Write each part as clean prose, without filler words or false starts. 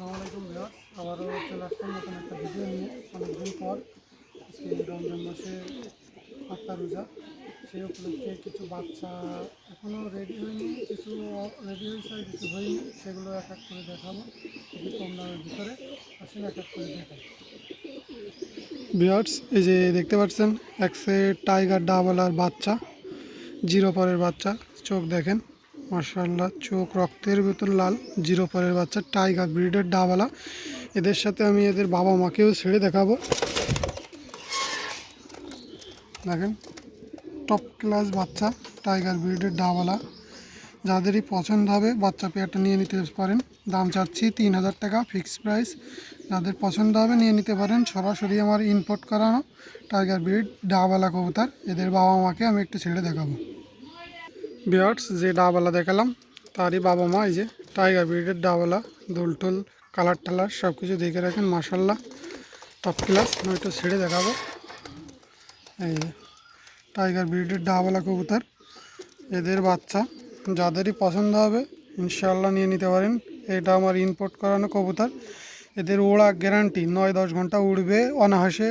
আসসালামু আলাইকুম ভিউয়ার্স, আবারও চলে আসলাম নতুন একটা ভিডিও নিয়ে। অনেকদিন পর আজকে রমজান মাসে আটটা রোজা, সেই উপলক্ষে কিছু বাচ্চা এখনও রেডি হয়নি, কিছু রেডি হয়েছে আর কিছু হয়নি, সেগুলো এক এক করে দেখাবো খুবই কম দামের ভিতরে। আসলে এক এক করে দেখাবো ভিউয়ার্স। এই যে দেখতে পাচ্ছেন এক সেট টাইগার ডাবলার বাচ্চা, জিরো পরের বাচ্চা। চোখ দেখেন মাশাআল্লাহ, চোখ রক্তের ভিতর লাল, জিরো পরের বাচ্চা, টাইগার ব্রিডের ডাবলা। এদের সাথে আমি এদের বাবা মাকেও ছেড়ে দেখাবো। দেখেন টপ ক্লাস বাচ্চা, টাইগার ব্রিডের ডাবলা। যাদেরই পছন্দ হবে বাচ্চা পেয়ারটা নিয়ে নিতে পারেন। দাম চাচ্ছি 3000 টাকা ফিক্সড প্রাইস। যাদের পছন্দ হবে নিয়ে নিতে পারেন। সরাসরি আমার ইম্পোর্ট করানো টাইগার ব্রিড ডাবলা কবুতর। এদের বাবা মাকে আমি একটু ছেড়ে দেখাবো। বিয়ার্স, যে ডাবলা দেখালাম তারই বাবা মা। এই যে টাইগার ব্রিডের ডাবলা, দোলটোল কালার টালার সব কিছু দেখে রাখেন মাশাল্লাহ, টপ ক্লাস। আমি একটু ছেড়ে দেখাবো। এই যে টাইগার ব্রিডের ডাবলা কবুতর, এদের বাচ্চা। যাদেরই পছন্দ হবে ইনশাআল্লাহ নিয়ে নিতে পারেন। এটা আমার ইম্পোর্ট করানো কবুতর। এদের ওড়া গ্যারান্টি, 9-10 ঘন্টা উড়বে অনায়াসে।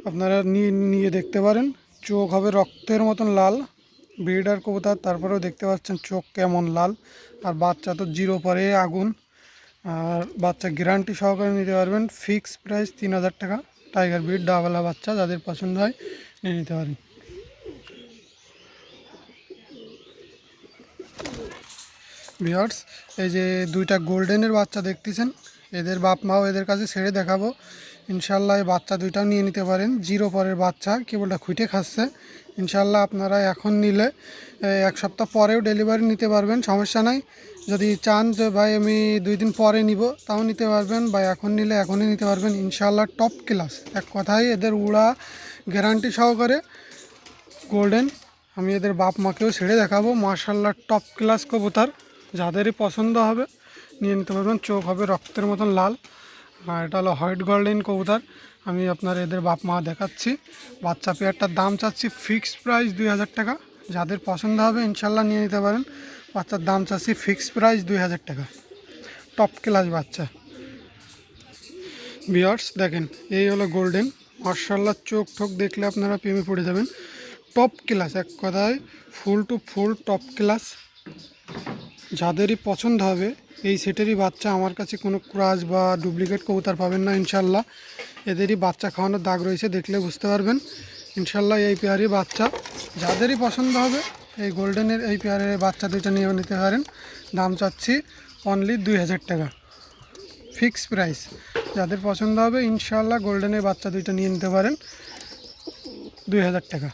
আপনারা নিয়ে দেখতে পারেন। চোখ হবে রক্তের মতন লাল, ব্রিডার কবুতর, তারপরেও দেখতে পাচ্ছেন চোখ কেমন লাল। আর বাচ্চা তো জিরো পরে আগুন। আর বাচ্চা গ্যারান্টি সহকারে নিতে পারবেন। ফিক্স প্রাইস 3000 টাকা। টাইগার ব্রিড ডাবলা বাচ্চা, যাদের পছন্দ হয় নিয়ে নিতে পারেন। ভিউয়ার্স, এই যে দুইটা গোল্ডেনের বাচ্চা দেখতেছেন, এদের বাপ মাও এদের কাছে ছেড়ে দেখাবো। ইনশাল্লাহ এই বাচ্চা দুইটাও নিয়ে নিতে পারেন। জিরো পরের বাচ্চা, কেবলটা খুঁটে খাচ্ছে। ইনশাল্লাহ আপনারা এখন নিলে 1 সপ্তাহ পরেও ডেলিভারি নিতে পারবেন, সমস্যা নাই। যদি চান যে ভাই আমি 2 দিন পরে নিব, তাও নিতে পারবেন, বা এখন নিলে এখনই নিতে পারবেন। ইনশাল্লাহ টপ ক্লাস, এক কথায় এদের উড়া গ্যারান্টি সহকারে গোল্ডেন। আমি এদের বাপ মাকেও ছেড়ে দেখাবো। মাশাল্লাহ টপ ক্লাস কবুতর, যাদেরই পছন্দ হবে নিয়ে নিতে পারবেন। চোখ হবে রক্তের মতন লাল। আর এটা হলো হোয়াইট গোল্ডেন কবুতর। আমি আপনার এদের বাপ মা দেখাচ্ছি। বাচ্চা পেয়ারটার দাম চাচ্ছি ফিক্সড প্রাইস 2000 টাকা। যাদের পছন্দ হবে ইনশাল্লাহ নিয়ে নিতে পারেন। বাচ্চার দাম চাচ্ছি ফিক্সড প্রাইস 2000 টাকা। টপ ক্লাস বাচ্চা। ভিউয়ার্স দেখেন, এই হলো গোল্ডেন। মাশাল্লাহ চোখ ঠোক দেখলে আপনারা প্রেমে পড়ে যাবেন। টপ ক্লাস, এক কথায় ফুল টু ফুল টপ ক্লাস। যাদেরই পছন্দ হবে এই সেটেরই বাচ্চা। আমার কাছে কোনো ক্রাশ বা ডুপ্লিকেট কবুতর পাবেন না ইনশাল্লাহ। এদেরই বাচ্চা খাওয়ানোর দাগ রয়েছে, দেখলে বুঝতে পারবেন। ইনশাল্লাহ এই পেয়ারই বাচ্চা। যাদেরই পছন্দ হবে এই গোল্ডেনের এই পেয়ারের বাচ্চা দুইটা নিয়ে নিতে পারেন। দাম চাচ্ছি অনলি 2000 টাকা ফিক্স প্রাইস। যাদের পছন্দ হবে ইনশাল্লাহ গোল্ডেনের বাচ্চা দুইটা নিয়ে নিতে পারেন 2000 টাকা।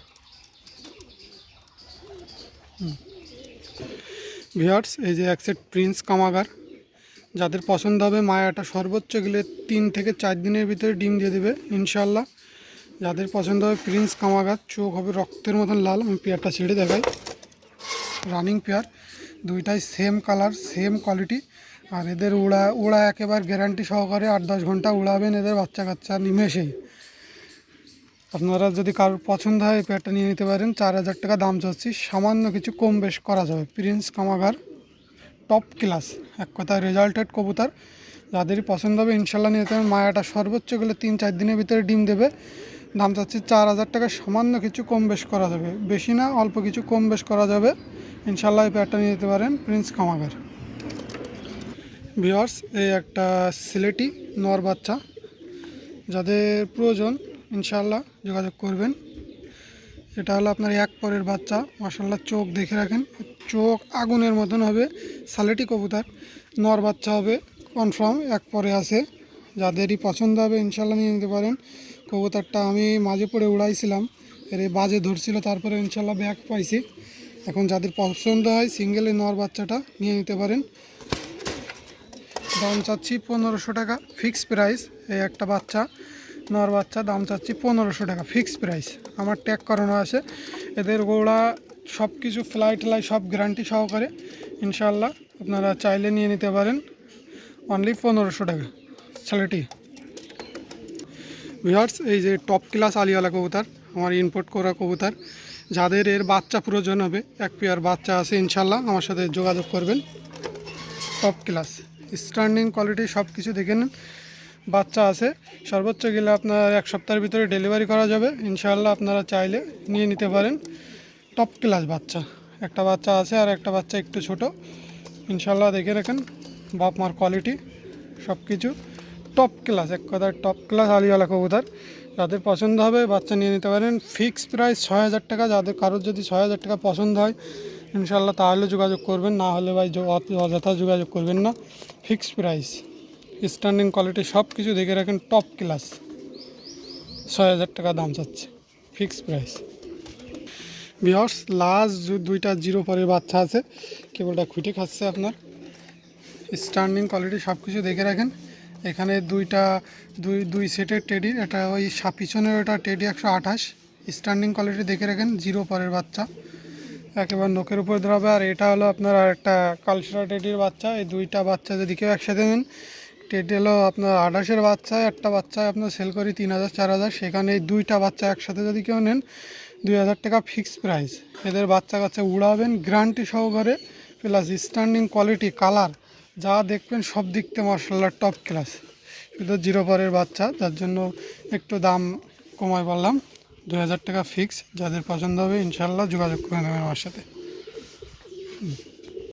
ভিউয়ার্স, এই যে এক সেট প্রিন্স কামাগার। যাদের পছন্দ হবে মায়াটা সর্বোচ্চ গেলে 3 থেকে 4 দিনের ভিতরে ডিম দিয়ে দেবে ইনশাল্লাহ। যাদের পছন্দ হবে প্রিন্স কামাগার, চোখ হবে রক্তের মতন লাল। আমি পেয়ারটা ছেড়ে দেখাই। রানিং পেয়ার, দুইটাই সেম কালার সেম কোয়ালিটি। আর এদের উড়া একেবারে গ্যারান্টি সহকারে 8-10 ঘন্টা উড়াবেন এদের বাচ্চা কাচ্চা নিমেষেই। আপনারা যদি কারোর পছন্দ হয় এই পেয়ারটা নিয়ে নিতে পারেন। 4000 টাকা দাম চাচ্ছি, সামান্য কিছু কম বেশ করা যাবে। প্রিন্স কামাগার টপ ক্লাস, এক কথায় রেজাল্টেড কবুতর। যাদেরই পছন্দ হবে ইনশাল্লাহ নিয়ে নিতে পারেন। মায়াটা সর্বোচ্চ গেলে 3-4 দিনের ভিতরে ডিম দেবে। দাম চাচ্ছি 4000 টাকা, সামান্য কিছু কম বেশ করা যাবে, বেশি না, অল্প কিছু কম বেশ করা যাবে ইনশাল্লাহ। এই পেয়ারটা নিয়ে নিতে পারেন প্রিন্স কামাগার। ভিউয়ার্স, এই একটা সিলেটি নর বাচ্চা। যাদের প্রয়োজন ইনশাল্লাহ যোগাযোগ করবেন। এটা হলো আপনার এক পরের বাচ্চা। মাশাল্লাহ চোখ দেখে রাখেন, চোখ আগুনের মতন হবে। সালেটি কবুতর, নর বাচ্চা হবে কনফার্ম, এক পরে আছে। যাদেরই পছন্দ হবে ইনশাল্লাহ নিয়ে নিতে পারেন। কবুতরটা আমি মাঝে পড়ে উড়াইছিলাম, এর বাজে ধরছিল, তারপরে ইনশাল্লাহ ব্যাক পাইছি। এখন যাদের পছন্দ হয় সিঙ্গেল এই নর বাচ্চাটা নিয়ে নিতে পারেন। দাম চাচ্ছি 1500 টাকা ফিক্সড প্রাইস। এই একটা বাচ্চা নর বাচ্চা, দাম চাচ্ছি 1500 টাকা ফিক্সড প্রাইস। আমার ট্যাগ করানো আছে। এদের গোড়া সব কিছু ফ্লাই সব গ্যারান্টি সহকারে ইনশাল্লাহ। আপনারা চাইলে নিয়ে নিতে পারেন অনলি 1500 টাকা ছেলেটি। ভিউয়ার্স, এই যে টপ ক্লাস আলিওয়ালা কবুতর, আমার ইম্পোর্ট করা কবুতর। যাদের এর বাচ্চা প্রয়োজন হবে, এক পেয়ার বাচ্চা আছে ইনশাল্লাহ, আমার সাথে যোগাযোগ করবেন। টপ ক্লাস স্ট্যান্ডিং কোয়ালিটি সব কিছু দেখে নিন। বাচ্চা আছে, সর্বোচ্চ গেলে আপনার 1 সপ্তাহের ভিতরে ডেলিভারি করা যাবে ইনশাআল্লাহ। আপনারা চাইলে নিয়ে নিতে পারেন। টপ ক্লাস বাচ্চা, একটা বাচ্চা আছে আর একটা বাচ্চা একটু ছোট। ইনশাআল্লাহ দেখে রাখেন, বাপ মার কোয়ালিটি সব কিছু টপ ক্লাস, এক কথায় টপ ক্লাস আলিওয়ালা কবুতর। যাদের পছন্দ হবে বাচ্চা নিয়ে নিতে পারেন। ফিক্সড প্রাইস 6,000 টাকা। যাদের কারোর যদি 6,000 টাকা পছন্দ হয় ইনশাআল্লাহ তাহলে যোগাযোগ করবেন, না হলে ভাই অযথা যোগাযোগ করবেন না। ফিক্সড প্রাইস, স্ট্যান্ডিং কোয়ালিটি সব কিছু দেখে রাখেন, টপ ক্লাস। 6,000 টাকা দাম চাচ্ছে, ফিক্সড প্রাইস। ভিউয়ার্স, লাস্ট দুইটা জিরো পরের বাচ্চা আছে, কেবলটা খুঁটে খাচ্ছে আপনার। স্ট্যান্ডিং কোয়ালিটি সব কিছু দেখে রাখেন। এখানে দুই সেটের টেডি, এটা ওই পিছনের ওটা টেডি 128। স্ট্যান্ডিং কোয়ালিটি দেখে রাখেন, জিরো পরের বাচ্চা, একেবারে নোকের উপর ধরাবে। আর এটা হলো আপনার একটা কালসরা টেডির বাচ্চা। এই দুইটা বাচ্চা যদি কেউ একসাথে নেন, টেডি হলো আপনার 28-এর বাচ্চা, একটা বাচ্চায় আপনার সেল করি 3,000 4,000। সেখানে এই দুইটা বাচ্চা একসাথে যদি কেউ নেন 2,000 টাকা ফিক্সড প্রাইস। এদের বাচ্চা কাচ্চা উড়াবেন গ্যারান্টি সহকারে, প্লাস স্ট্যান্ডিং কোয়ালিটি কালার যা দেখবেন সব দিক থেকে মাশাআল্লাহ টপ ক্লাস। শুধু জিরো পরের বাচ্চা, যার জন্য একটু দাম কমায় বললাম। 2,000 টাকা ফিক্স। যাদের পছন্দ হবে ইনশাআল্লাহ যোগাযোগ করে নেবেন আমার সাথে।